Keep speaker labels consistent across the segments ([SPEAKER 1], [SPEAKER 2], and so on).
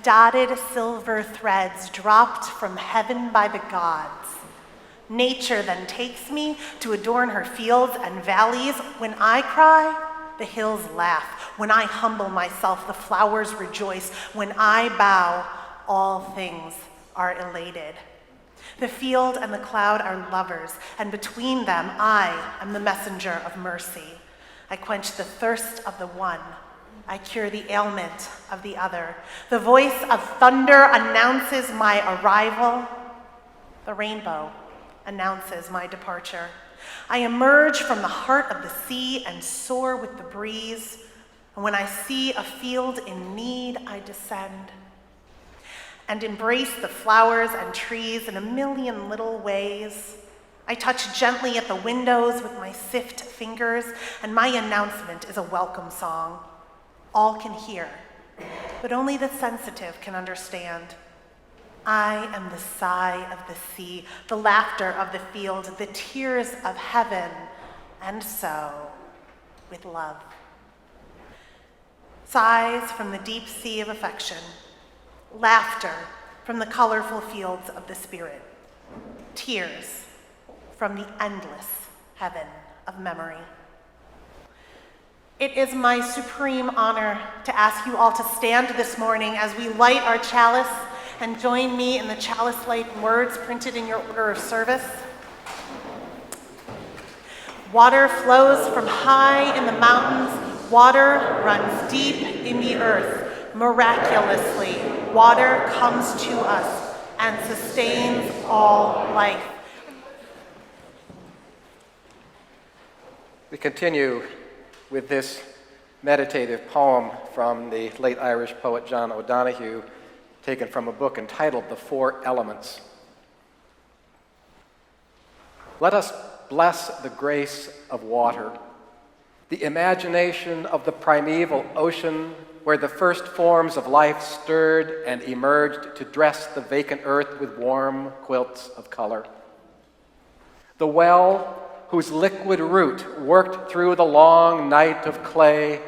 [SPEAKER 1] Dotted silver threads dropped from heaven by the gods. Nature then takes me to adorn her fields and valleys. When I cry, the hills laugh. When I humble myself, the flowers rejoice. When I bow, all things are elated. The field and the cloud are lovers, and between them I am the messenger of mercy. I quench the thirst of the one. I cure the ailment of the other. The voice of thunder announces my arrival. The rainbow announces my departure. I emerge from the heart of the sea and soar with the breeze. And when I see a field in need, I descend and embrace the flowers and trees in a million little ways. I touch gently at the windows with my sift fingers, and my announcement is a welcome song. All can hear, but only the sensitive can understand. I am the sigh of the sea, the laughter of the field, the tears of heaven, and so, with love. Sighs from the deep sea of affection, laughter from the colorful fields of the spirit, tears from the endless heaven of memory. It is my supreme honor to ask you all to stand this morning as we light our chalice and join me in the chalice light words printed in your order of service. Water flows from high in the mountains. Water runs deep in the earth. Miraculously, water comes to us and sustains all life.
[SPEAKER 2] We continue with this meditative poem from the late Irish poet John O'Donoghue, taken from a book entitled The Four Elements. Let us bless the grace of water, the imagination of the primeval ocean where the first forms of life stirred and emerged to dress the vacant earth with warm quilts of color. The well whose liquid root worked through the long night of clay,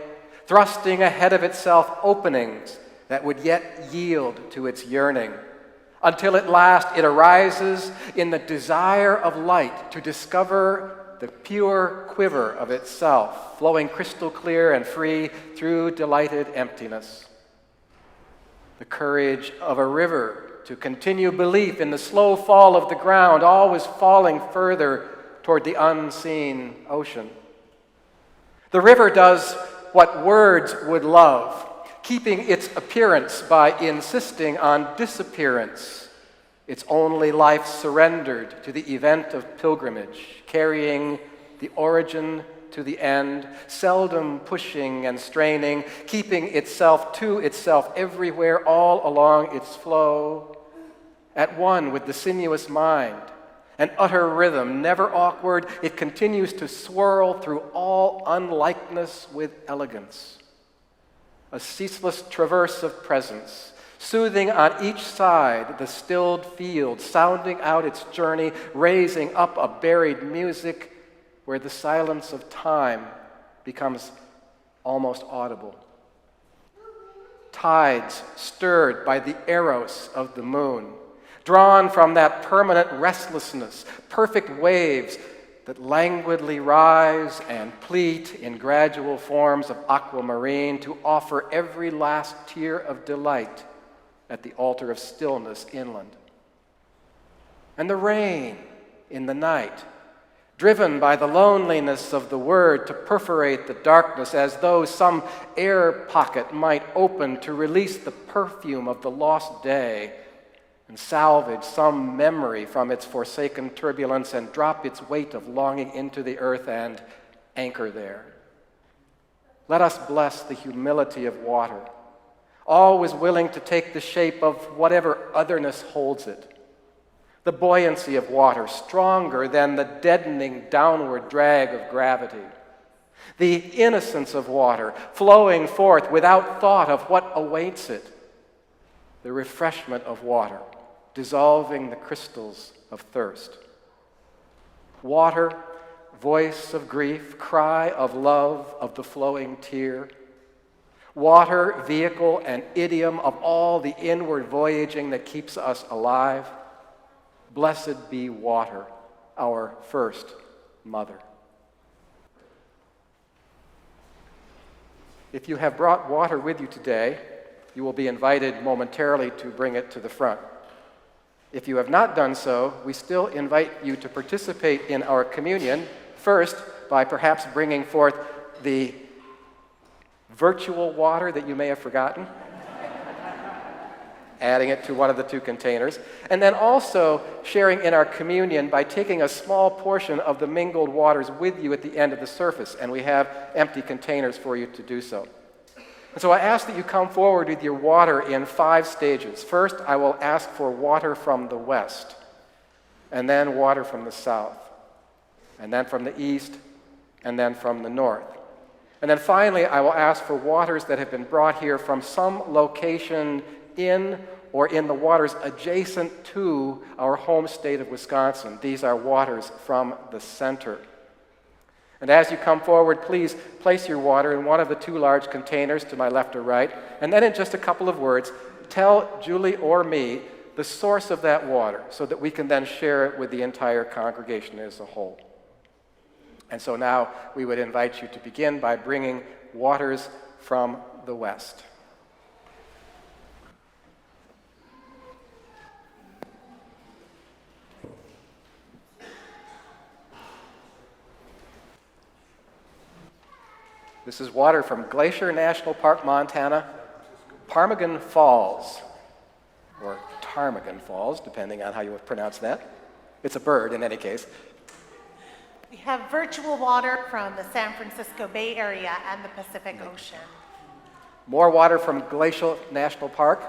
[SPEAKER 2] thrusting ahead of itself openings that would yet yield to its yearning, until at last it arises in the desire of light to discover the pure quiver of itself, flowing crystal clear and free through delighted emptiness. The courage of a river to continue belief in the slow fall of the ground, always falling further toward the unseen ocean. The river does what words would love, keeping its appearance by insisting on disappearance, its only life surrendered to the event of pilgrimage, carrying the origin to the end, seldom pushing and straining, keeping itself to itself everywhere all along its flow, at one with the sinuous mind, an utter rhythm, never awkward, it continues to swirl through all unlikeness with elegance. A ceaseless traverse of presence, soothing on each side the stilled field, sounding out its journey, raising up a buried music where the silence of time becomes almost audible. Tides stirred by the eros of the moon, drawn from that permanent restlessness, perfect waves that languidly rise and pleat in gradual forms of aquamarine to offer every last tear of delight at the altar of stillness inland. And the rain in the night, driven by the loneliness of the word to perforate the darkness as though some air pocket might open to release the perfume of the lost day and salvage some memory from its forsaken turbulence and drop its weight of longing into the earth and anchor there. Let us bless the humility of water, always willing to take the shape of whatever otherness holds it. The buoyancy of water, stronger than the deadening downward drag of gravity. The innocence of water, flowing forth without thought of what awaits it. The refreshment of water, dissolving the crystals of thirst. Water, voice of grief, cry of love, of the flowing tear. Water, vehicle and idiom of all the inward voyaging that keeps us alive. Blessed be water, our first mother. If you have brought water with you today, you will be invited momentarily to bring it to the front. If you have not done so, we still invite you to participate in our communion, first by perhaps bringing forth the virtual water that you may have forgotten, adding it to one of the two containers, and then also sharing in our communion by taking a small portion of the mingled waters with you at the end of the service, and we have empty containers for you to do so. And so I ask that you come forward with your water in 5 stages. First, I will ask for water from the west, and then water from the south, and then from the east, and then from the north. And then finally, I will ask for waters that have been brought here from some location in or in the waters adjacent to our home state of Wisconsin. These are waters from the center. And as you come forward, please place your water in one of the 2 large containers to my left or right, and then in just a couple of words, tell Julie or me the source of that water so that we can then share it with the entire congregation as a whole. And so now we would invite you to begin by bringing waters from the west. This is water from Glacier National Park, Montana, Ptarmigan Falls, or Ptarmigan Falls, depending on how you would pronounce that. It's a bird in any case.
[SPEAKER 1] We have virtual water from the San Francisco Bay Area and the Pacific Ocean.
[SPEAKER 2] More water from Glacier National Park,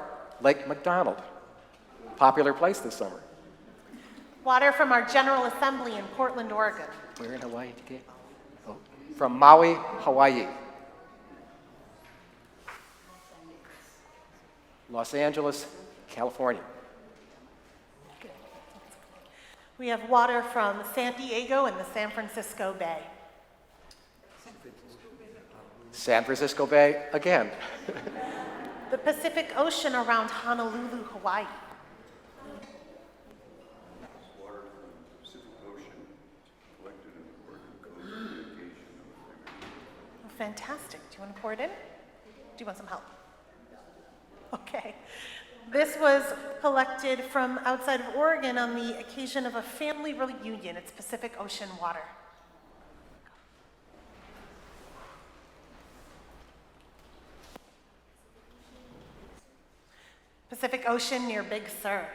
[SPEAKER 2] Lake McDonald, popular place this summer.
[SPEAKER 1] Water from our General Assembly in Portland, Oregon.
[SPEAKER 2] Where in Hawaii did you get? Oh, from Maui, Hawaii. Los Angeles, California.
[SPEAKER 1] We have water from San Diego and the San Francisco Bay.
[SPEAKER 2] San Francisco Bay again.
[SPEAKER 1] The Pacific Ocean around Honolulu, Hawaii.
[SPEAKER 3] Water from the Pacific Ocean collected in the Oregon Coast Communication.
[SPEAKER 1] Fantastic. Do you want to pour it in? Do you want some help? Okay. This was collected from outside of Oregon on the occasion of a family reunion. It's Pacific Ocean water. Pacific Ocean near Big Sur.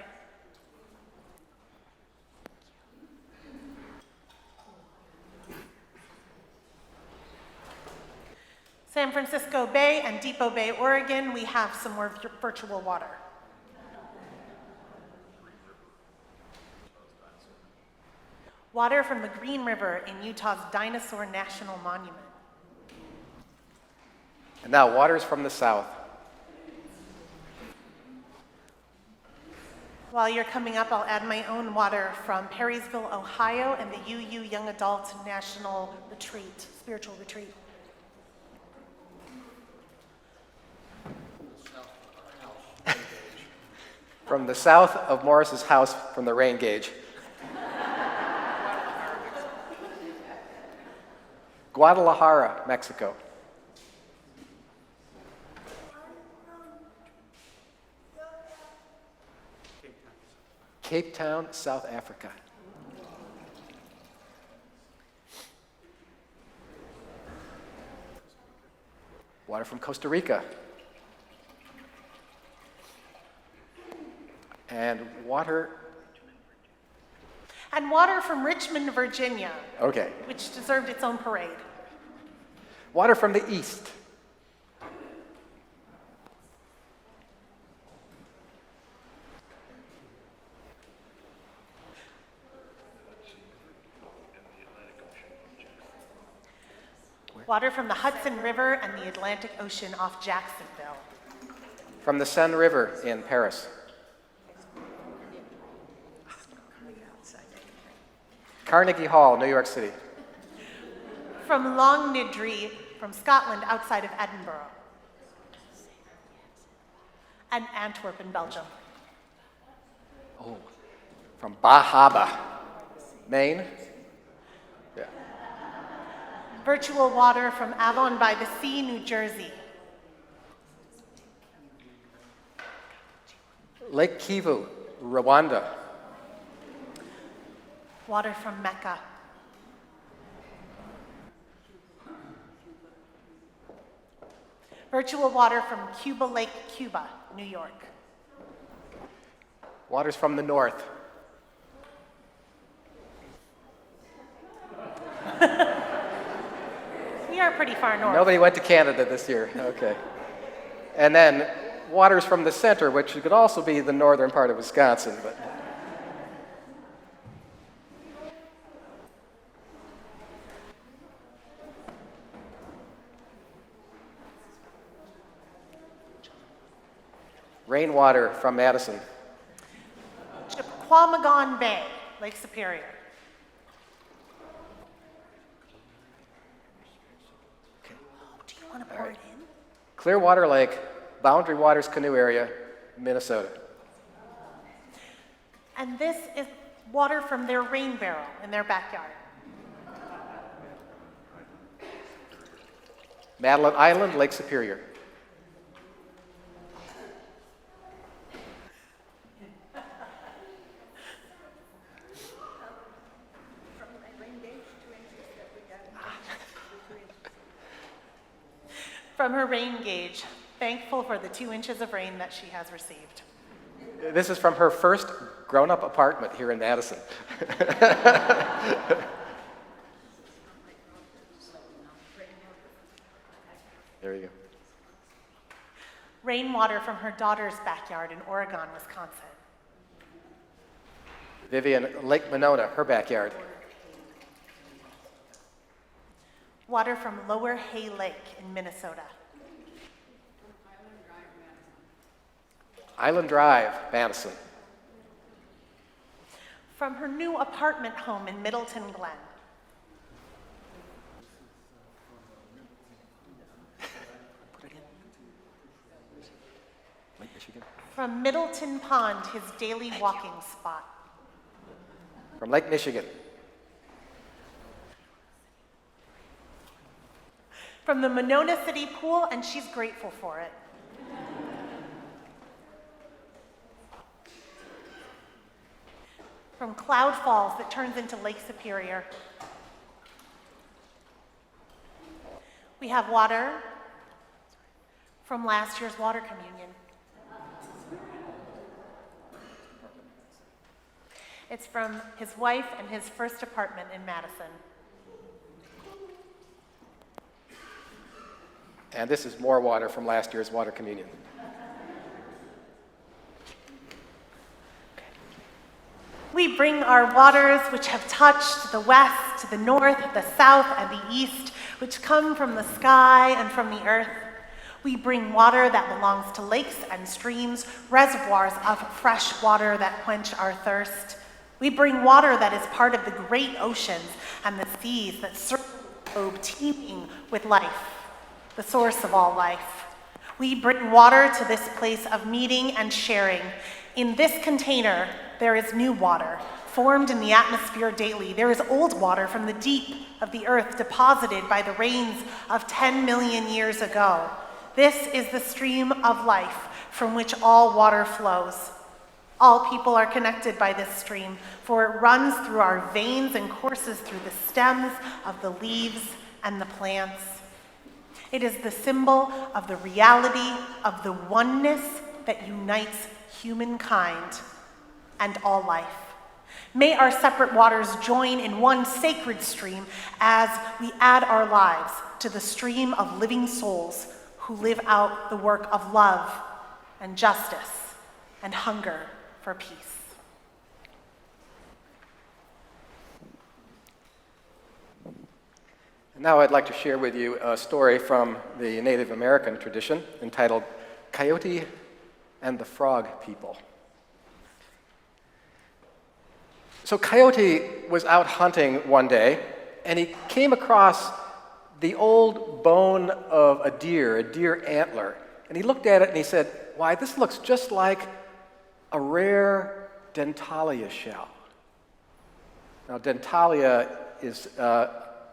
[SPEAKER 1] San Francisco Bay and Depot Bay, Oregon, we have some more virtual water. Water from the Green River in Utah's Dinosaur National Monument.
[SPEAKER 2] And now, waters from the south.
[SPEAKER 1] While you're coming up, I'll add my own water from Perrysville, Ohio, and the UU Young Adult National Retreat, Spiritual Retreat.
[SPEAKER 2] From the south of Morris's house from the rain gauge. Guadalajara, Mexico. Cape Town, South Africa. Water from Costa Rica. And water.
[SPEAKER 1] And water from Richmond, Virginia,
[SPEAKER 2] Okay.
[SPEAKER 1] which deserved its own parade.
[SPEAKER 2] Water from the east.
[SPEAKER 1] Water from the Hudson River and the Atlantic Ocean off Jacksonville.
[SPEAKER 2] From the Seine River in Paris. Carnegie Hall, New York City.
[SPEAKER 1] From Longniddry, from Scotland outside of Edinburgh. And Antwerp in Belgium.
[SPEAKER 2] Oh, from Bahaba, Maine. Yeah.
[SPEAKER 1] Virtual water from Avon by the Sea, New Jersey.
[SPEAKER 2] Lake Kivu, Rwanda.
[SPEAKER 1] Water from Mecca. Virtual water from Cuba Lake, Cuba, New York.
[SPEAKER 2] Waters from the north.
[SPEAKER 1] We are pretty far north.
[SPEAKER 2] Nobody went to Canada this year. Okay. And then waters from the center, which could also be the northern part of Wisconsin. But rainwater from Madison.
[SPEAKER 1] Chequamegon Bay, Lake Superior. Do you want to pour it in?
[SPEAKER 2] Clearwater Lake, Boundary Waters Canoe Area, Minnesota.
[SPEAKER 1] And this is water from their rain barrel in their backyard.
[SPEAKER 2] Madeline Island, Lake Superior.
[SPEAKER 1] From her rain gauge, thankful for the 2 inches of rain that she has received.
[SPEAKER 2] This is from her first grown-up apartment here in Madison. There you go.
[SPEAKER 1] Rainwater from her daughter's backyard in Oregon, Wisconsin.
[SPEAKER 2] Vivian, Lake Monona, her backyard.
[SPEAKER 1] Water from Lower Hay Lake in Minnesota.
[SPEAKER 2] Island Drive, Madison.
[SPEAKER 1] From her new apartment home in Middleton Glen.
[SPEAKER 2] Lake Michigan.
[SPEAKER 1] From Middleton Pond, his daily walking spot.
[SPEAKER 2] From Lake Michigan.
[SPEAKER 1] From the Monona City Pool, and she's grateful for it. from Cloud Falls that turns into Lake Superior. We have water from last year's water communion. It's from his wife and his first apartment in Madison.
[SPEAKER 2] And this is more water from last year's water communion.
[SPEAKER 1] We bring our waters which have touched the west, the north, the south, and the east, which come from the sky and from the earth. We bring water that belongs to lakes and streams, reservoirs of fresh water that quench our thirst. We bring water that is part of the great oceans and the seas that circle the globe, teeming with life, the source of all life. We bring water to this place of meeting and sharing. In this container, there is new water, formed in the atmosphere daily. There is old water from the deep of the earth, deposited by the rains of 10 million years ago. This is the stream of life from which all water flows. All people are connected by this stream, for it runs through our veins and courses through the stems of the leaves and the plants. It is the symbol of the reality of the oneness that unites humankind and all life. May our separate waters join in one sacred stream as we add our lives to the stream of living souls who live out the work of love and justice and hunger for peace.
[SPEAKER 2] Now I'd like to share with you a story from the Native American tradition entitled Coyote and the Frog People. So Coyote was out hunting one day, and he came across the old bone of a deer antler, and he looked at it and he said, "Why, this looks just like a rare dentalia shell." Now, dentalia is a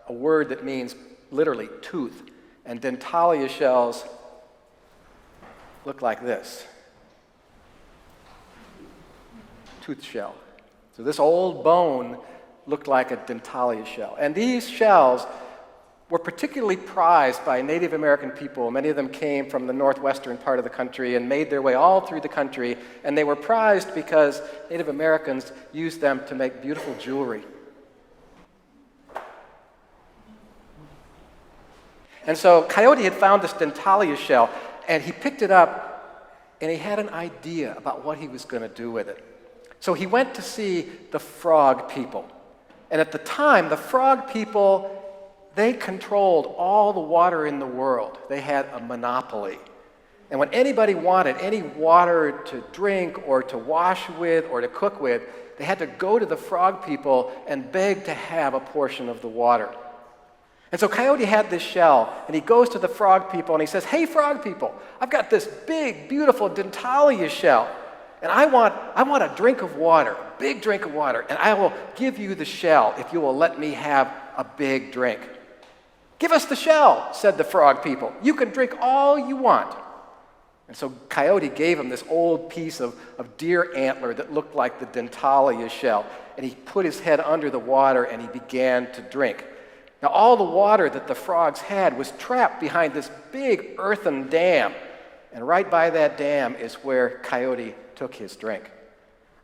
[SPEAKER 2] word that means literally tooth, and dentalia shells look like this. Tooth shell. So this old bone looked like a dentalia shell. And these shells were particularly prized by Native American people. Many of them came from the northwestern part of the country and made their way all through the country, and they were prized because Native Americans used them to make beautiful jewelry. And so Coyote had found this dentalia shell, and he picked it up, and he had an idea about what he was going to do with it. So he went to see the frog people. And at the time, the frog people, they controlled all the water in the world. They had a monopoly. And when anybody wanted any water to drink or to wash with or to cook with, they had to go to the frog people and beg to have a portion of the water. And so Coyote had this shell, and he goes to the frog people and he says, "Hey, frog people, I've got this big, beautiful dentalia shell, and I want a drink of water, a big drink of water, and I will give you the shell if you will let me have a big drink." "Give us the shell," said the frog people. "You can drink all you want." And so Coyote gave him this old piece of deer antler that looked like the dentalia shell, and he put his head under the water and he began to drink. Now, all the water that the frogs had was trapped behind this big earthen dam, and right by that dam is where Coyote took his drink.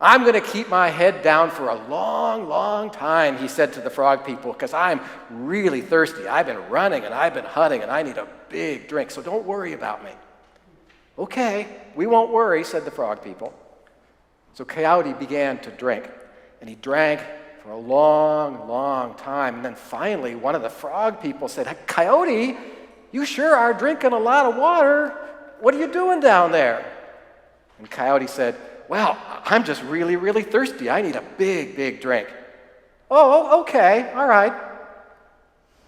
[SPEAKER 2] "I'm going to keep my head down for a long, long time," he said to the frog people, "because I'm really thirsty. I've been running and I've been hunting and I need a big drink, so don't worry about me." "Okay, we won't worry," said the frog people. So Coyote began to drink, and he drank for a long, long time. And then finally, one of the frog people said, "Hey, Coyote, you sure are drinking a lot of water. What are you doing down there?" And Coyote said, "Well, I'm just really, really thirsty. I need a big, big drink." "Oh, okay, all right."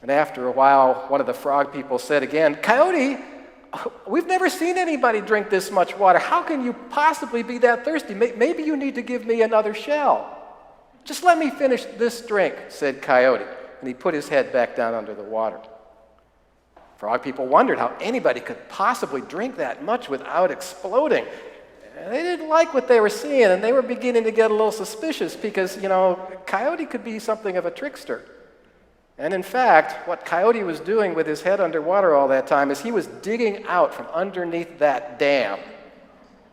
[SPEAKER 2] And after a while, one of the frog people said again, "Coyote, we've never seen anybody drink this much water. How can you possibly be that thirsty? Maybe you need to give me another shell." "Just let me finish this drink," said Coyote, and he put his head back down under the water. Frog people wondered how anybody could possibly drink that much without exploding. they didn't like what they were seeing, and they were beginning to get a little suspicious because, Coyote could be something of a trickster. And in fact, what Coyote was doing with his head underwater all that time is he was digging out from underneath that dam.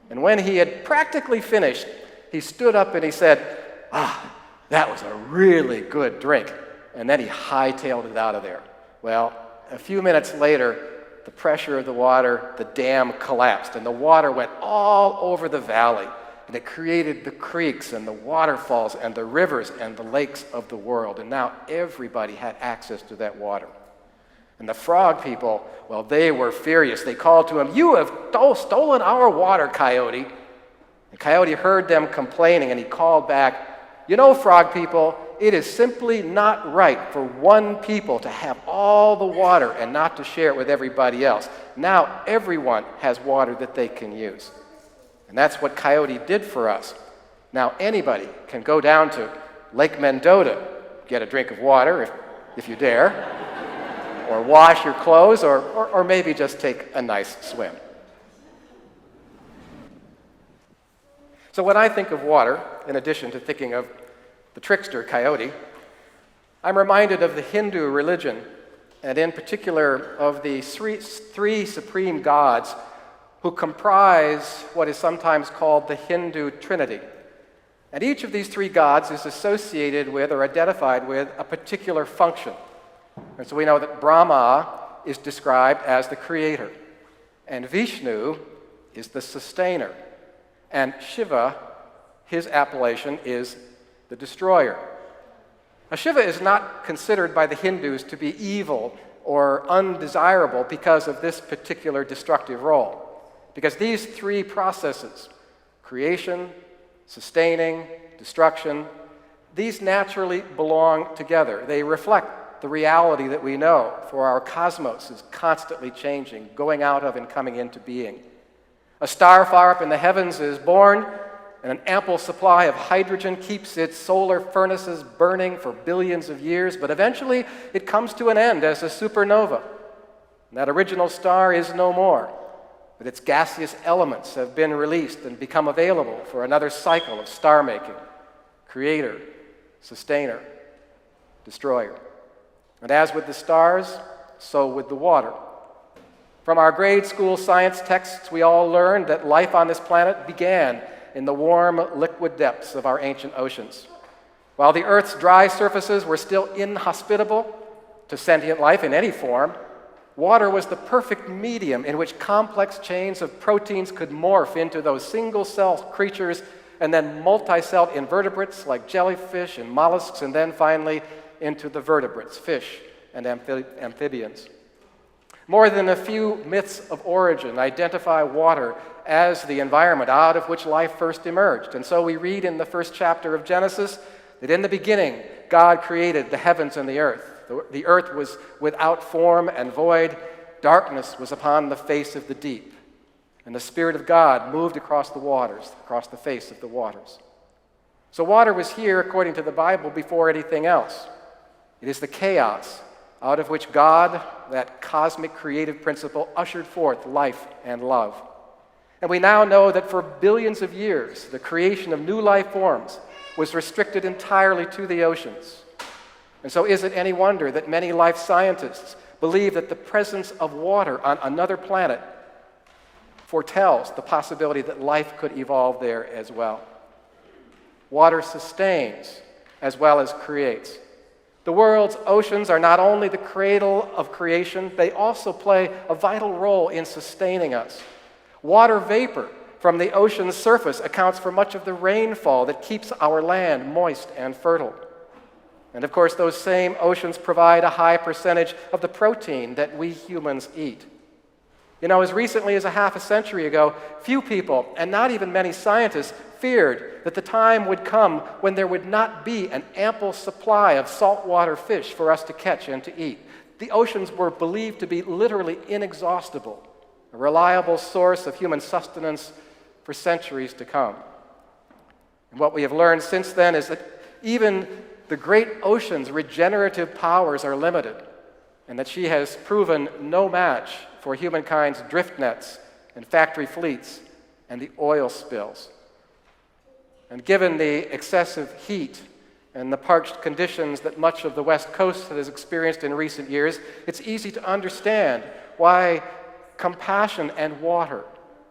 [SPEAKER 2] And when he had practically finished, he stood up and he said, that was a really good drink. And then he hightailed it out of there. Well, a few minutes later, the pressure of the water, the dam collapsed, and the water went all over the valley. And it created the creeks and the waterfalls and the rivers and the lakes of the world. And now everybody had access to that water. And the frog people, well, they were furious. They called to him, "You have stolen our water, Coyote." And Coyote heard them complaining, and he called back, "Frog people, it is simply not right for one people to have all the water and not to share it with everybody else. Now everyone has water that they can use." And that's what Coyote did for us. Now anybody can go down to Lake Mendota, get a drink of water if you dare, or wash your clothes, or maybe just take a nice swim. So when I think of water, in addition to thinking of the trickster Coyote, I'm reminded of the Hindu religion, and in particular of the three supreme gods who comprise what is sometimes called the Hindu Trinity. And each of these three gods is associated with or identified with a particular function. And so we know that Brahma is described as the creator, and Vishnu is the sustainer, and Shiva, his appellation is the destroyer. Now, Shiva is not considered by the Hindus to be evil or undesirable because of this particular destructive role. Because these three processes, creation, sustaining, destruction, these naturally belong together. They reflect the reality that we know, for our cosmos is constantly changing, going out of and coming into being. A star far up in the heavens is born, and an ample supply of hydrogen keeps its solar furnaces burning for billions of years, but eventually it comes to an end as a supernova. And that original star is no more, but its gaseous elements have been released and become available for another cycle of star-making, creator, sustainer, destroyer. And as with the stars, so with the water. From our grade school science texts, we all learned that life on this planet began in the warm, liquid depths of our ancient oceans. While the Earth's dry surfaces were still inhospitable to sentient life in any form, water was the perfect medium in which complex chains of proteins could morph into those single-cell creatures and then multi-celled invertebrates like jellyfish and mollusks, and then finally into the vertebrates, fish and amphibians. More than a few myths of origin identify water as the environment out of which life first emerged. And so we read in the first chapter of Genesis that in the beginning, God created the heavens and the earth. The earth was without form and void. Darkness was upon the face of the deep. And the Spirit of God moved across the waters, across the face of the waters. So water was here, according to the Bible, before anything else. It is the chaos out of which God, that cosmic creative principle, ushered forth life and love. And we now know that for billions of years, the creation of new life forms was restricted entirely to the oceans. And so is it any wonder that many life scientists believe that the presence of water on another planet foretells the possibility that life could evolve there as well. Water sustains as well as creates. The world's oceans are not only the cradle of creation, they also play a vital role in sustaining us. Water vapor from the ocean's surface accounts for much of the rainfall that keeps our land moist and fertile. And of course, those same oceans provide a high percentage of the protein that we humans eat. As recently as a half a century ago, few people, and not even many scientists, feared that the time would come when there would not be an ample supply of saltwater fish for us to catch and to eat. The oceans were believed to be literally inexhaustible, a reliable source of human sustenance for centuries to come. And what we have learned since then is that even the great ocean's regenerative powers are limited, and that she has proven no match for humankind's drift nets and factory fleets and the oil spills. And given the excessive heat and the parched conditions that much of the West Coast has experienced in recent years, it's easy to understand why compassion and water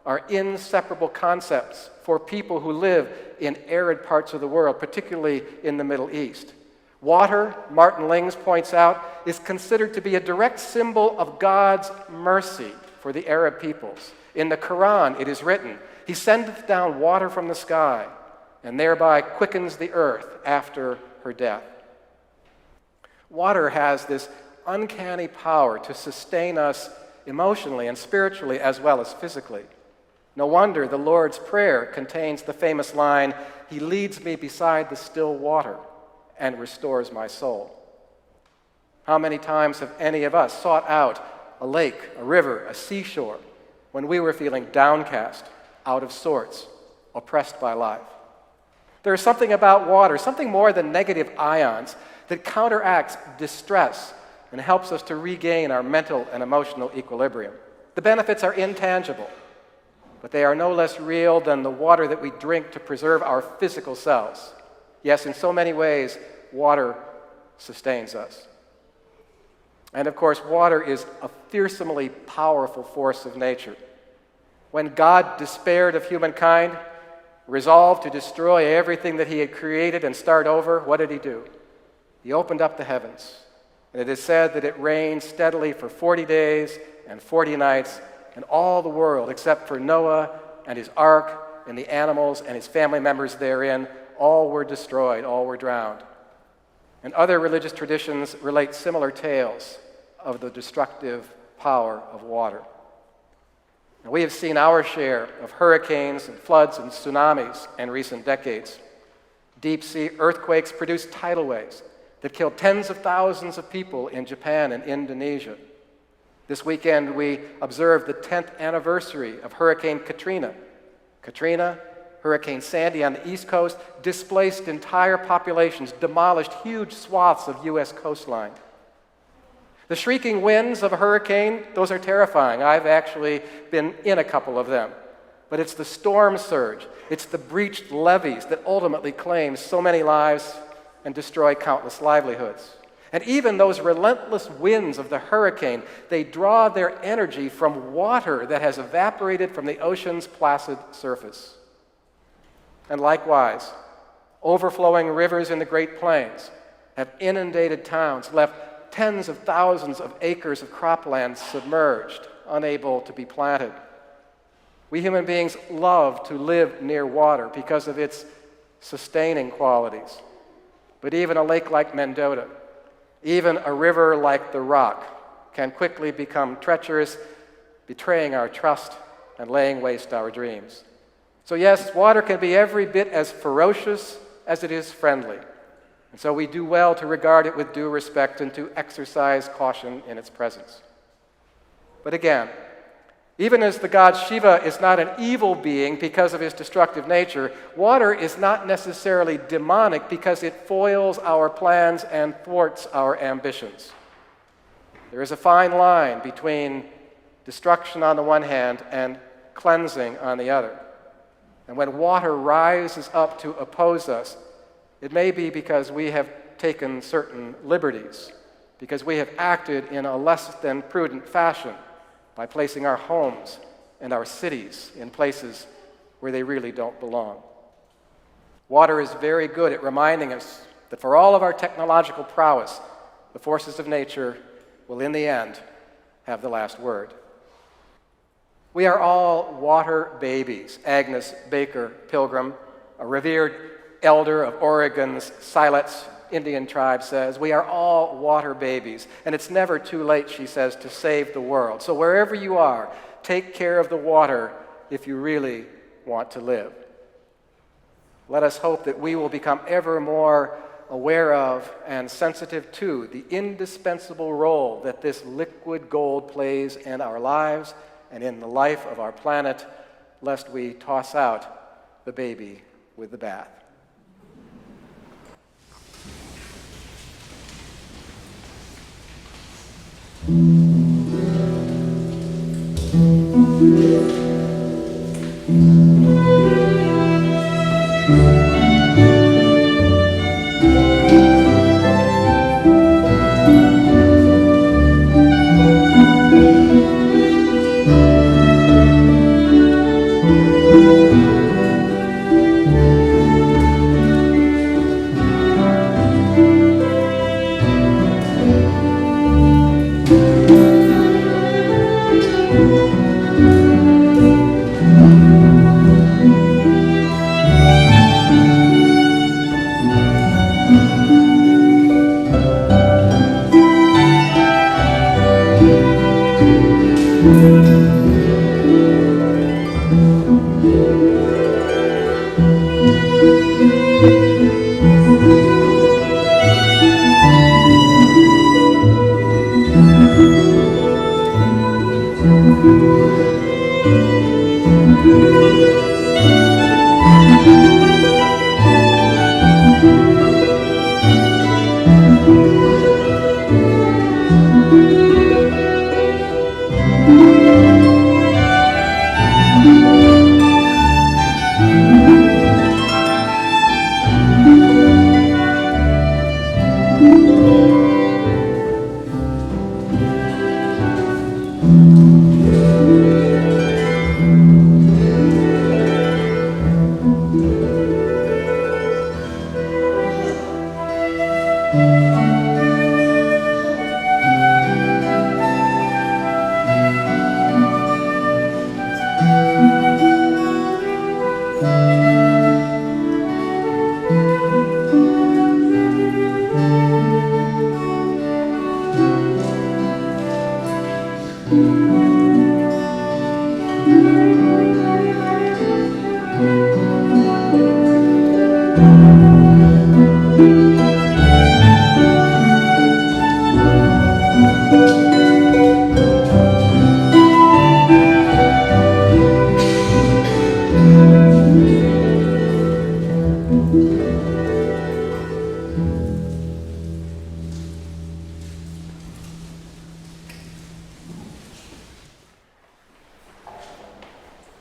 [SPEAKER 2] are inseparable concepts for people who live in arid parts of the world, particularly in the Middle East. Water, Martin Lings points out, is considered to be a direct symbol of God's mercy for the Arab peoples. In the Quran, it is written, "He sendeth down water from the sky, and thereby quickens the earth after her death." Water has this uncanny power to sustain us emotionally and spiritually as well as physically. No wonder the Lord's Prayer contains the famous line, "He leads me beside the still water and restores my soul." How many times have any of us sought out a lake, a river, a seashore when we were feeling downcast, out of sorts, oppressed by life? There is something about water, something more than negative ions, that counteracts distress and helps us to regain our mental and emotional equilibrium. The benefits are intangible, but they are no less real than the water that we drink to preserve our physical selves. Yes, in so many ways, water sustains us. And of course, water is a fearsomely powerful force of nature. When God despaired of humankind, resolved to destroy everything that he had created and start over, what did he do? He opened up the heavens. And it is said that it rained steadily for 40 days and 40 nights, and all the world, except for Noah and his ark and the animals and his family members therein, all were destroyed, all were drowned. And other religious traditions relate similar tales of the destructive power of water. Now, we have seen our share of hurricanes and floods and tsunamis in recent decades. Deep-sea earthquakes produced tidal waves that killed tens of thousands of people in Japan and Indonesia. This weekend, we observed the 10th anniversary of Hurricane Katrina. Katrina, Hurricane Sandy on the East Coast, displaced entire populations, demolished huge swaths of U.S. coastline. The shrieking winds of a hurricane, those are terrifying. I've actually been in a couple of them. But it's the storm surge, it's the breached levees that ultimately claim so many lives and destroy countless livelihoods. And even those relentless winds of the hurricane, they draw their energy from water that has evaporated from the ocean's placid surface. And likewise, overflowing rivers in the Great Plains have inundated towns, left tens of thousands of acres of cropland submerged, unable to be planted. We human beings love to live near water because of its sustaining qualities. But even a lake like Mendota, even a river like the Rock, can quickly become treacherous, betraying our trust and laying waste our dreams. So yes, water can be every bit as ferocious as it is friendly. And so we do well to regard it with due respect and to exercise caution in its presence. But again, even as the god Shiva is not an evil being because of his destructive nature, water is not necessarily demonic because it foils our plans and thwarts our ambitions. There is a fine line between destruction on the one hand and cleansing on the other. And when water rises up to oppose us, it may be because we have taken certain liberties, because we have acted in a less than prudent fashion by placing our homes and our cities in places where they really don't belong. Water is very good at reminding us that for all of our technological prowess, the forces of nature will in the end have the last word. We are all water babies. Agnes Baker Pilgrim, a revered elder of Oregon's Siletz Indian tribe, says, "We are all water babies, and it's never too late," she says, "to save the world. So wherever you are, take care of the water if you really want to live." Let us hope that we will become ever more aware of and sensitive to the indispensable role that this liquid gold plays in our lives and in the life of our planet, lest we toss out the baby with the bath.
[SPEAKER 4] Thank you.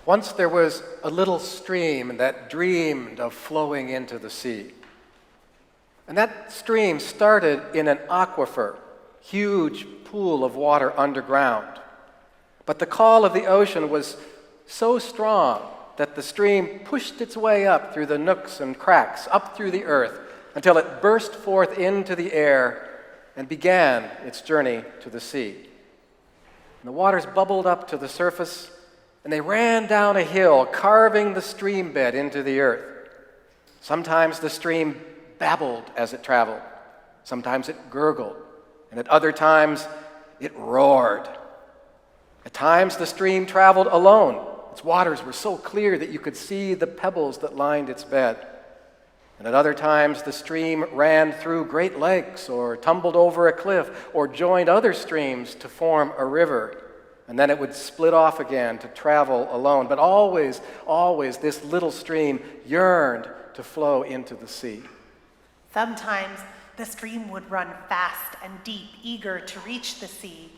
[SPEAKER 2] Once there was a little stream that dreamed of flowing into the sea. And that stream started in an aquifer, huge pool of water underground. But the call of the ocean was so strong that the stream pushed its way up through the nooks and cracks, up through the earth, until it burst forth into the air and began its journey to the sea. And the waters bubbled up to the surface, and they ran down a hill, carving the stream bed into the earth. Sometimes the stream babbled as it traveled. Sometimes it gurgled, and at other times it roared. At times the stream traveled alone. Its waters were so clear that you could see the pebbles that lined its bed. And at other times the stream ran through great lakes or tumbled over a cliff or joined other streams to form a river. And then it would split off again to travel alone. But always, always this little stream yearned to flow into the sea.
[SPEAKER 1] Sometimes the stream would run fast and deep, eager to reach the sea.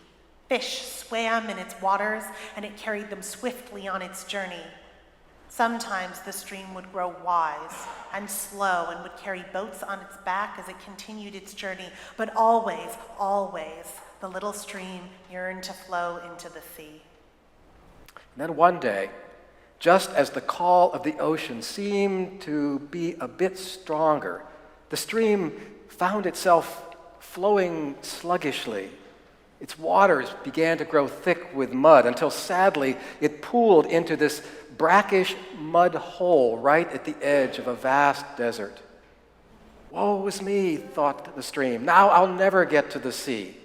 [SPEAKER 1] Fish swam in its waters, and it carried them swiftly on its journey. Sometimes the stream would grow wise and slow and would carry boats on its back as it continued its journey. But always, always, the little stream yearned to flow into the sea.
[SPEAKER 2] And then one day, just as the call of the ocean seemed to be a bit stronger, the stream found itself flowing sluggishly. Its waters began to grow thick with mud until sadly it pooled into this brackish mud hole right at the edge of a vast desert. Woe is me, thought the stream. Now I'll never get to the sea.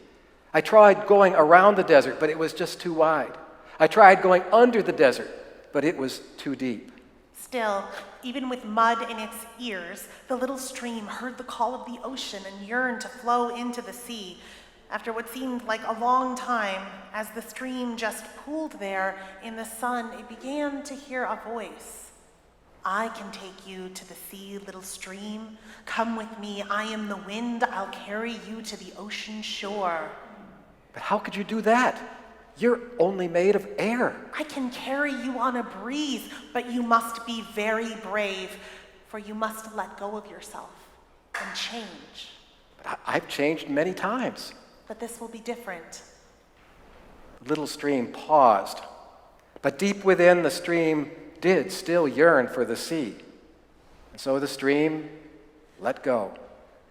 [SPEAKER 2] I tried going around the desert, but it was just too wide. I tried going under the desert, but it was too deep.
[SPEAKER 1] Still, even with mud in its ears, the little stream heard the call of the ocean and yearned to flow into the sea. After what seemed like a long time, as the stream just pooled there in the sun, it began to hear a voice. I can take you to the sea, little stream. Come with me, I am the wind. I'll carry you to the ocean shore.
[SPEAKER 2] But how could you do that? You're only made of air.
[SPEAKER 1] I can carry you on a breeze, but you must be very brave, for you must let go of yourself and change.
[SPEAKER 2] But I've changed many times.
[SPEAKER 1] But this will be different.
[SPEAKER 2] The little stream paused, but deep within the stream did still yearn for the sea. And so the stream let go.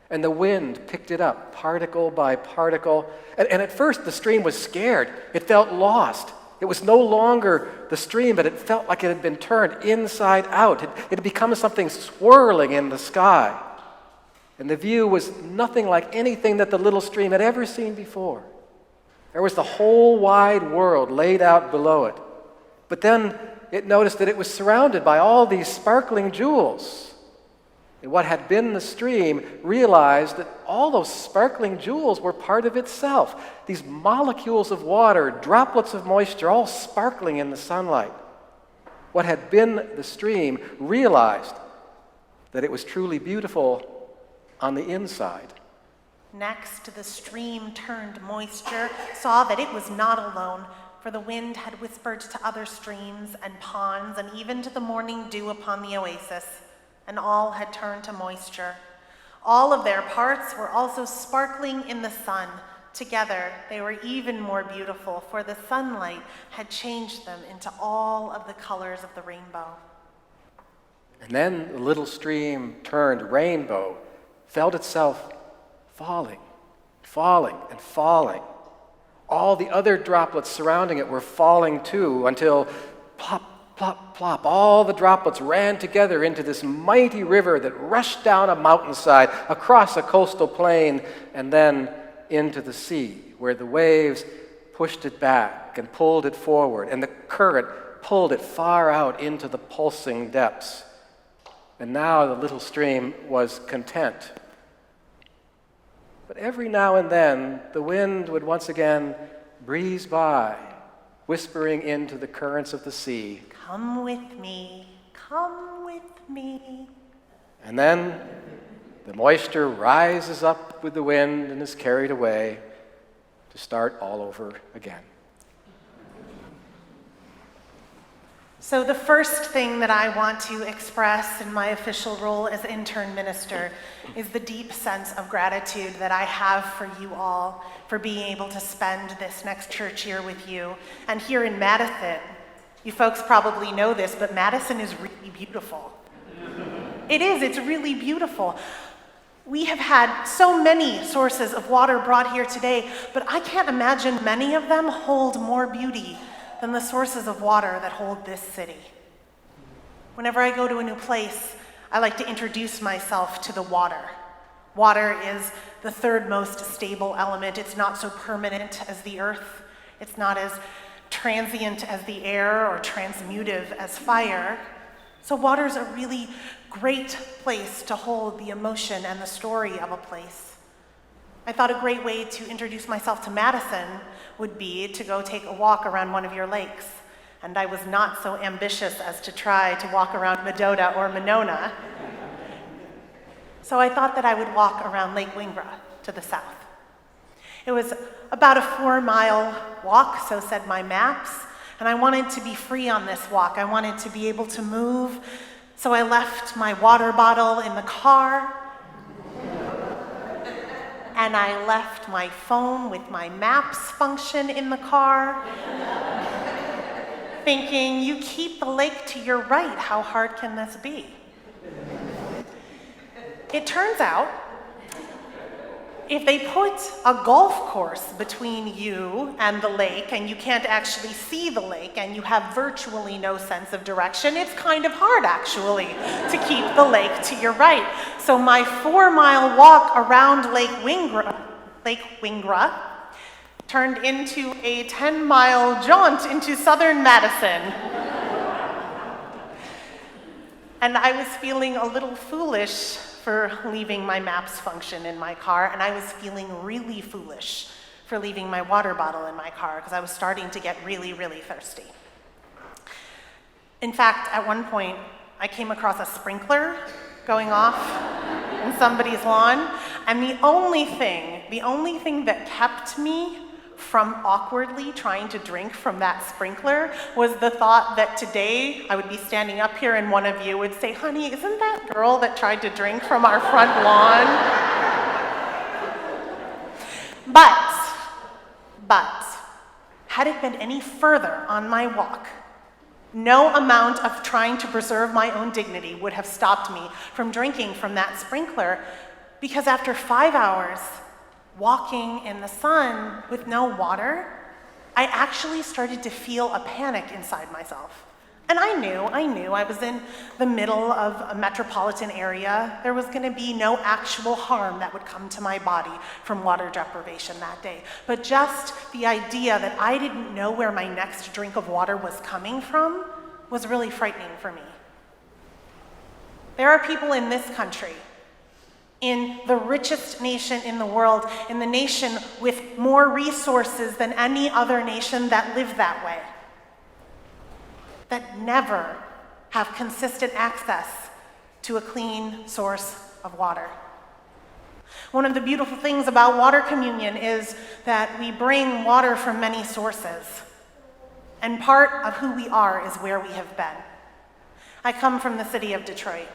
[SPEAKER 2] And the wind picked it up, particle by particle. And at first, the stream was scared. It felt lost. It was no longer the stream, but it felt like it had been turned inside out. It had become something swirling in the sky. And the view was nothing like anything that the little stream had ever seen before. There was the whole wide world laid out below it. But then it noticed that it was surrounded by all these sparkling jewels. And what had been the stream realized that all those sparkling jewels were part of itself. These molecules of water, droplets of moisture, all sparkling in the sunlight. What had been the stream realized that it was truly beautiful on the inside.
[SPEAKER 1] Next, the stream turned moisture, saw that it was not alone, for the wind had whispered to other streams and ponds and even to the morning dew upon the oasis, and all had turned to moisture. All of their parts were also sparkling in the sun. Together, they were even more beautiful, for the sunlight had changed them into all of the colors of the rainbow.
[SPEAKER 2] And then the little stream turned rainbow, felt itself falling, falling, and falling. All the other droplets surrounding it were falling too, until plop, plop, plop, all the droplets ran together into this mighty river that rushed down a mountainside, across a coastal plain, and then into the sea, where the waves pushed it back and pulled it forward, and the current pulled it far out into the pulsing depths. And now the little stream was content. But every now and then, the wind would once again breeze by, whispering into the currents of the sea.
[SPEAKER 1] Come with me, come with me.
[SPEAKER 2] And then the moisture rises up with the wind and is carried away to start all over again.
[SPEAKER 1] So the first thing that I want to express in my official role as intern minister is the deep sense of gratitude that I have for you all for being able to spend this next church year with you. And here in Madison, you folks probably know this, but Madison is really beautiful. It is, it's really beautiful. We have had so many sources of water brought here today, but I can't imagine many of them hold more beauty than the sources of water that hold this city. Whenever I go to a new place, I like to introduce myself to the water. Water is the third most stable element. It's not so permanent as the earth. It's not as transient as the air or transmutive as fire. So water's a really great place to hold the emotion and the story of a place. I thought a great way to introduce myself to Madison would be to go take a walk around one of your lakes. And I was not so ambitious as to try to walk around Mendota or Monona. So I thought that I would walk around Lake Wingra to the south. It was about a 4-mile walk, so said my maps, and I wanted to be free on this walk. I wanted to be able to move, so I left my water bottle in the car, and I left my phone with my maps function in the car, thinking, you keep the lake to your right, how hard can this be? It turns out, if they put a golf course between you and the lake, and you can't actually see the lake, and you have virtually no sense of direction, it's kind of hard, actually, to keep the lake to your right. So my 4-mile walk around Lake Wingra turned into a 10-mile jaunt into southern Madison. And I was feeling a little foolish for leaving my maps function in my car, and I was feeling really foolish for leaving my water bottle in my car because I was starting to get really, really thirsty. In fact, at one point, I came across a sprinkler going off in somebody's lawn, and the only thing that kept me from awkwardly trying to drink from that sprinkler was the thought that today I would be standing up here and one of you would say, honey, isn't that girl that tried to drink from our front lawn? But, had it been any further on my walk, no amount of trying to preserve my own dignity would have stopped me from drinking from that sprinkler, because after 5 hours, walking in the sun with no water, I actually started to feel a panic inside myself. And I knew I was in the middle of a metropolitan area. There was gonna be no actual harm that would come to my body from water deprivation that day. But just the idea that I didn't know where my next drink of water was coming from was really frightening for me. There are people in this country, in the richest nation in the world, in the nation with more resources than any other nation that live that way, that never have consistent access to a clean source of water. One of the beautiful things about water communion is that we bring water from many sources, and part of who we are is where we have been. I come from the city of Detroit.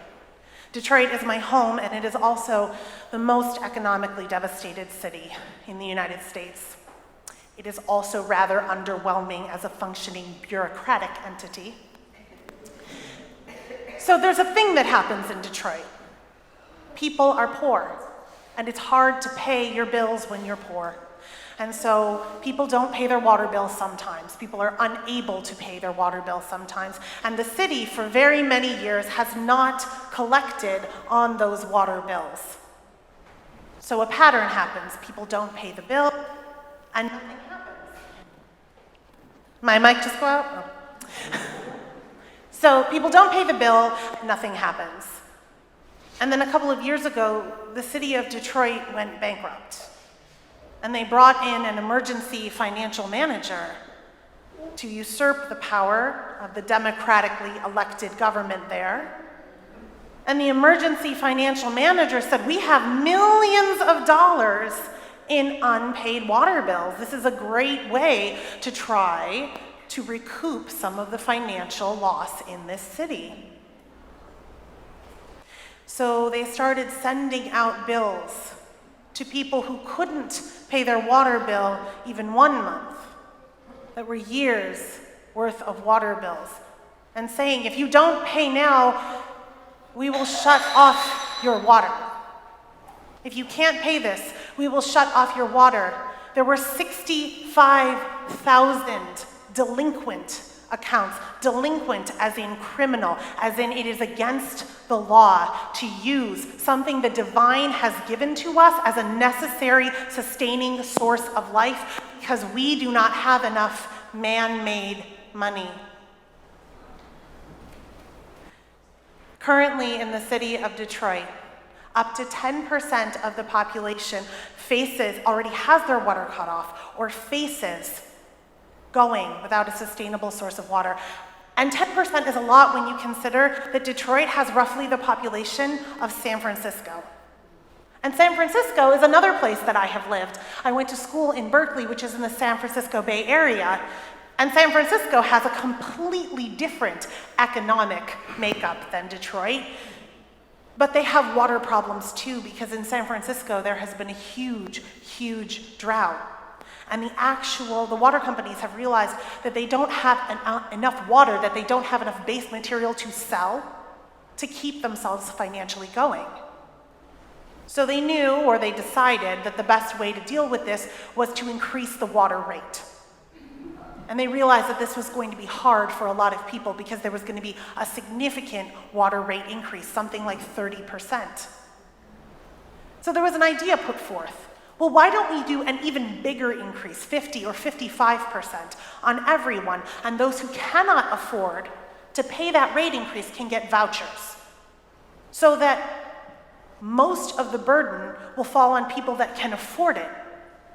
[SPEAKER 1] Detroit is my home, and it is also the most economically devastated city in the United States. It is also rather underwhelming as a functioning bureaucratic entity. So there's a thing that happens in Detroit. People are poor, and it's hard to pay your bills when you're poor. And so people don't pay their water bill sometimes. People are unable to pay their water bill sometimes. And the city, for very many years, has not collected on those water bills. So a pattern happens. People don't pay the bill, and nothing happens. My mic just go out? Oh. So people don't pay the bill, nothing happens. And then a couple of years ago, the city of Detroit went bankrupt. And they brought in an emergency financial manager to usurp the power of the democratically elected government there. And the emergency financial manager said, we have millions of dollars in unpaid water bills. This is a great way to try to recoup some of the financial loss in this city. So they started sending out bills to people who couldn't pay their water bill even 1 month, that were years worth of water bills, and saying, if you don't pay now, we will shut off your water. If you can't pay this, we will shut off your water. There were 65,000 delinquent accounts, delinquent as in criminal, as in it is against the law to use something the divine has given to us as a necessary sustaining source of life because we do not have enough man-made money. Currently in the city of Detroit, up to 10% of the population already has their water cut off or faces going without a sustainable source of water. And 10% is a lot when you consider that Detroit has roughly the population of San Francisco. And San Francisco is another place that I have lived. I went to school in Berkeley, which is in the San Francisco Bay Area. And San Francisco has a completely different economic makeup than Detroit. But they have water problems too, because in San Francisco there has been a huge, huge drought. And the water companies have realized that they don't have enough water, that they don't have enough base material to sell to keep themselves financially going. So they knew, or they decided, that the best way to deal with this was to increase the water rate. And they realized that this was going to be hard for a lot of people because there was going to be a significant water rate increase, something like 30%. So there was an idea put forth. Well, why don't we do an even bigger increase, 50 or 55% on everyone, and those who cannot afford to pay that rate increase can get vouchers, so that most of the burden will fall on people that can afford it.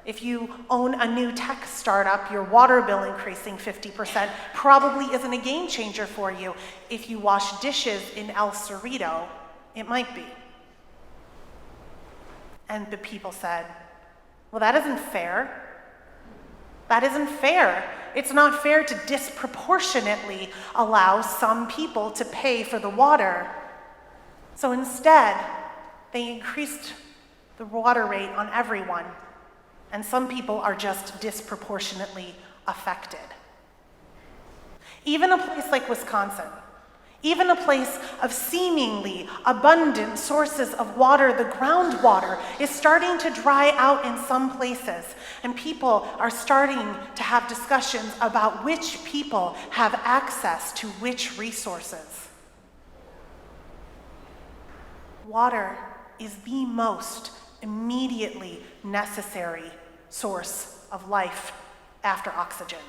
[SPEAKER 1] If you own a new tech startup, your water bill increasing 50% probably isn't a game changer for you. If you wash dishes in El Cerrito, it might be. And the people said, well, that isn't fair. That isn't fair. It's not fair to disproportionately allow some people to pay for the water. So instead, they increased the water rate on everyone, and some people are just disproportionately affected. Even a place like Wisconsin, even a place of seemingly abundant sources of water, the groundwater, is starting to dry out in some places, and people are starting to have discussions about which people have access to which resources. Water is the most immediately necessary source of life after oxygen.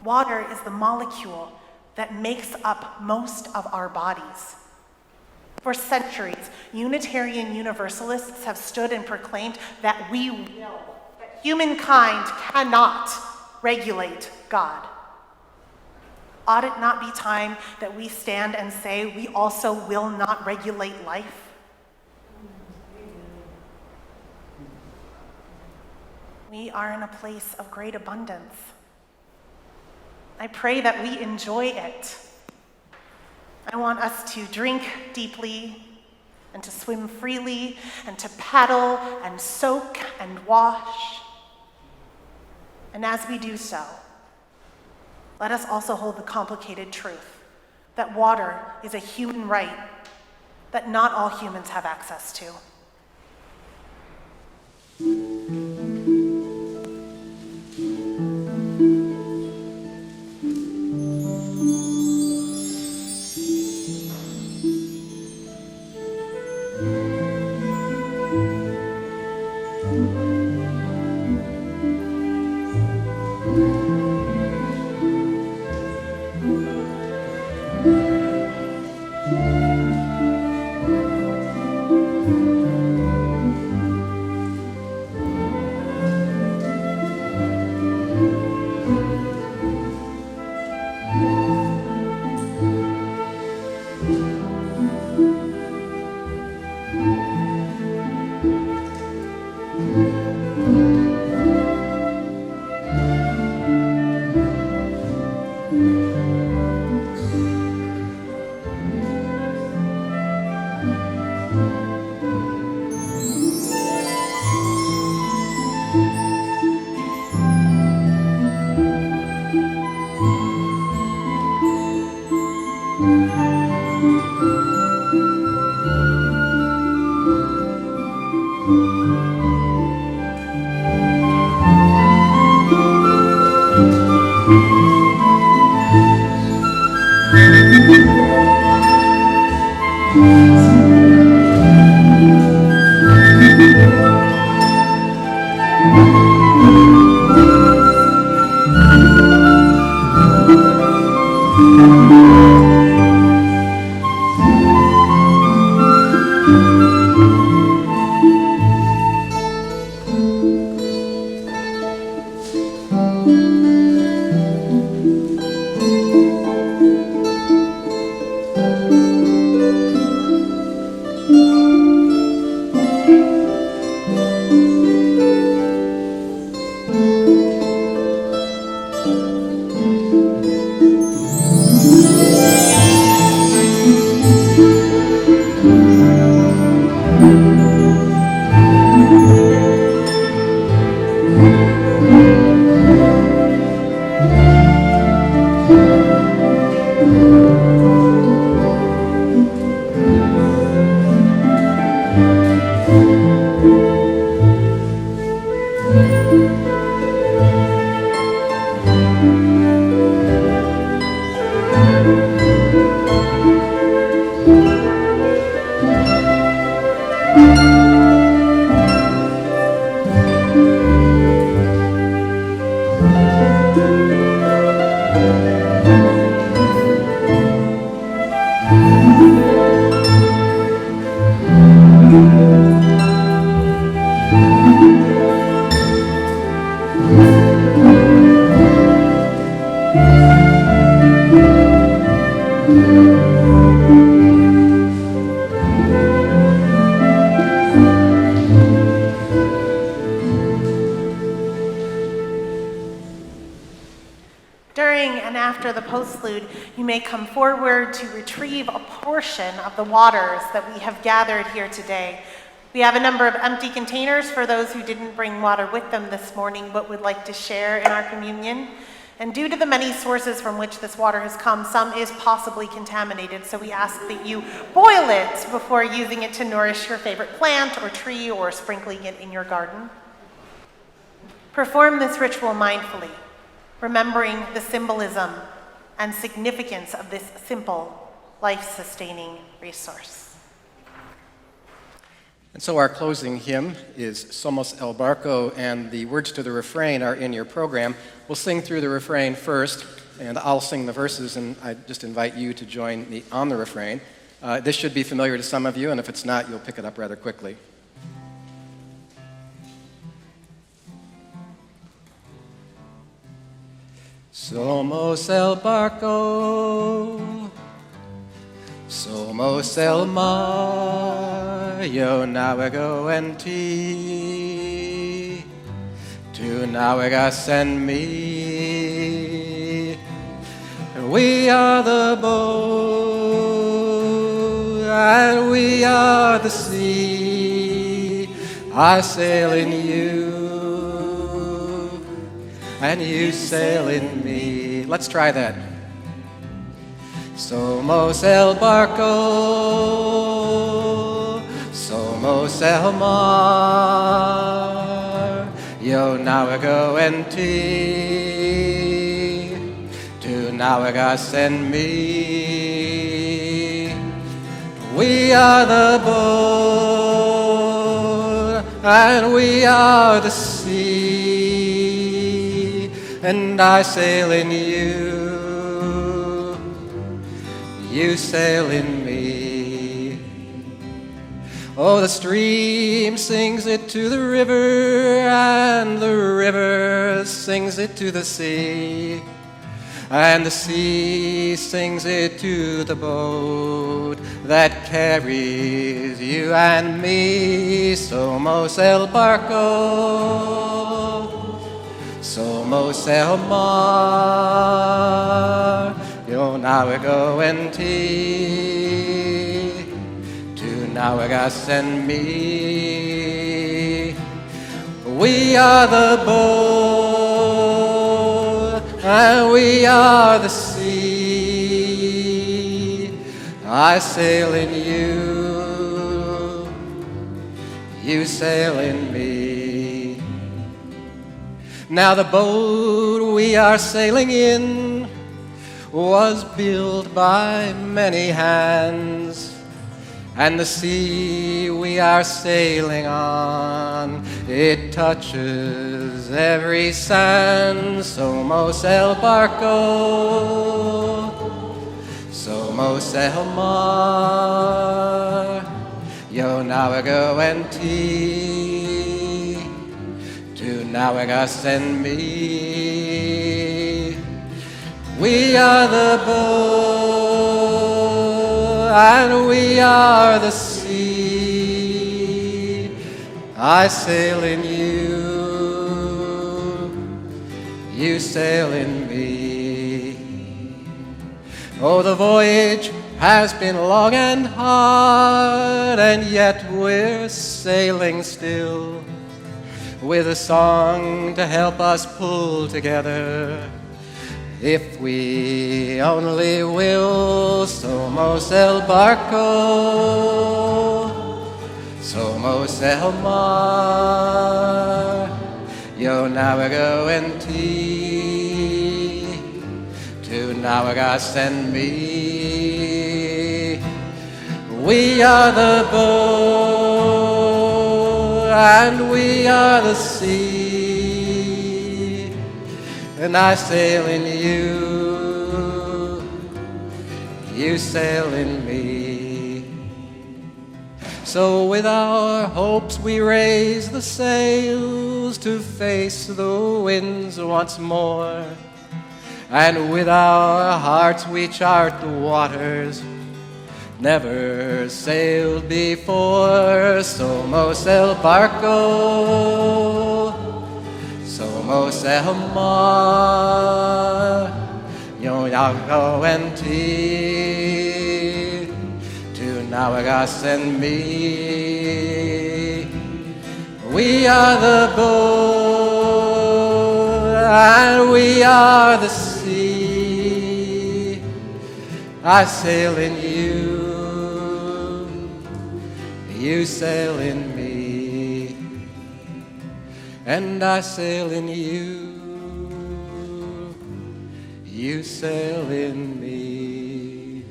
[SPEAKER 1] Water is the molecule that makes up most of our bodies. For centuries, Unitarian Universalists have stood and proclaimed that we will, that humankind cannot regulate God. Ought it not be time that we stand and say we also will not regulate life? We are in a place of great abundance. I pray that we enjoy it. I want us to drink deeply and to swim freely and to paddle and soak and wash. And as we do so, let us also hold the complicated truth that water is a human right that not all humans have access to. During and after the postlude, you may come forward to retrieve a portion of the waters that we have gathered here today. We have a number of empty containers for those who didn't bring water with them this morning but would like to share in our communion. And due to the many sources from which this water has come, some is possibly contaminated, so we ask that you boil it before using it to nourish your favorite plant or tree or sprinkling it in your garden. Perform this ritual mindfully, remembering the symbolism and significance of this simple, life-sustaining resource.
[SPEAKER 2] And so our closing hymn is Somos el Barco, and the words to the refrain are in your program. We'll sing through the refrain first, and I'll sing the verses, and I just invite you to join me on the refrain. This should be familiar to some of you, and if it's not, you'll pick it up rather quickly. Somos el barco, somos el mar, yo navego en ti, tú navegas en mí. We are the boat, and we are the sea. I sail in you, and you sail in me. Let's try that. Somos el barco, somos el mar, Yo Nawagawenti, to Nawagas and me. We are the boat, and we are the sea, and I sail in you, you sail in me. Oh, the stream sings it to the river, and the river sings it to the sea, and the sea sings it to the boat that carries you and me. Somos el barco, somos el mar, yo navego en ti, tú navegas en mí. We are the boat, and we are the sea. I sail in you, you sail in me. Now the boat we are sailing in was built by many hands, and the sea we are sailing on, it touches every sand. Somos el barco, somos el mar, yo navego en ti, tú navegas en mí. We are the boat, and we are the sea. I sail in you, you sail in me. Oh, the voyage has been long and hard, and yet we're sailing still, with a song to help us pull together. If we only will. Somos el barco, somos el mar, yo navego en ti, tú navegas en mí. We are the boat, and we are the sea, and I sail in you, you sail in me. So with our hopes we raise the sails to face the winds once more, and with our hearts we chart the waters never sailed before. Somos el barco, somos el mar, yo navego en ti, tú navegas en mí. We are the boat, and we are the sea. I sail in you, you sail in me, and I sail in you, you sail in me.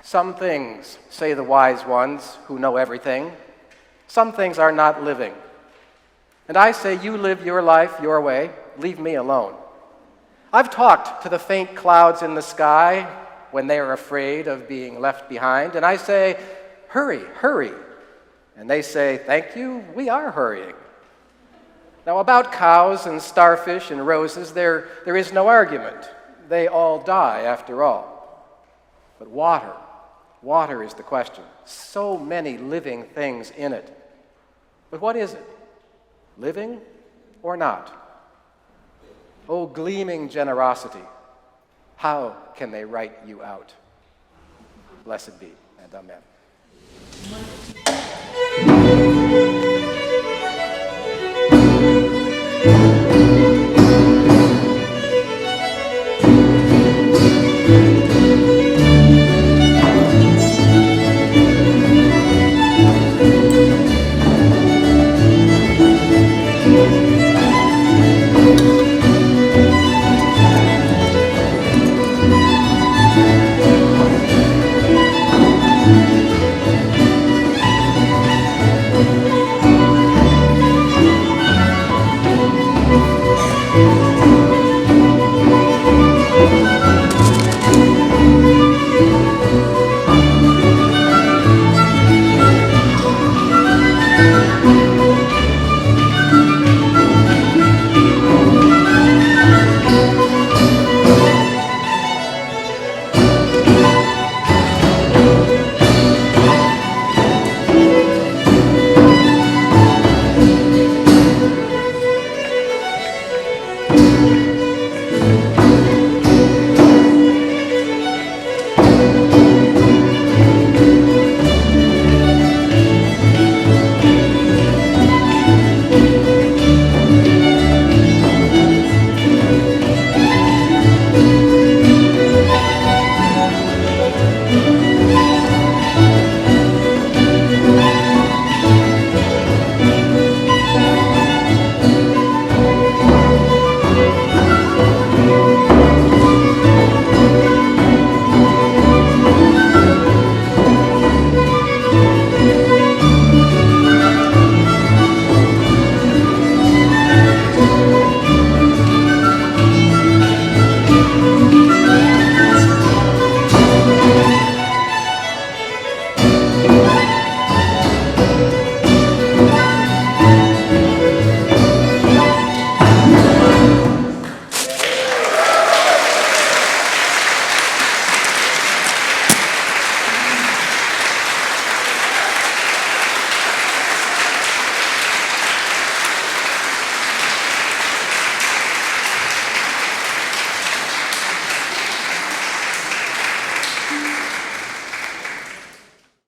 [SPEAKER 2] Some things, say the wise ones who know everything, some things are not living. And I say, you live your life your way, leave me alone. I've talked to the faint clouds in the sky when they are afraid of being left behind, and I say, hurry, hurry. And they say, thank you, we are hurrying. Now about cows and starfish and roses, there is no argument. They all die after all. But water is the question. So many living things in it. But what is it? Living or not? Oh, gleaming generosity, how can they write you out? Blessed be, and amen.
[SPEAKER 3] Thank you.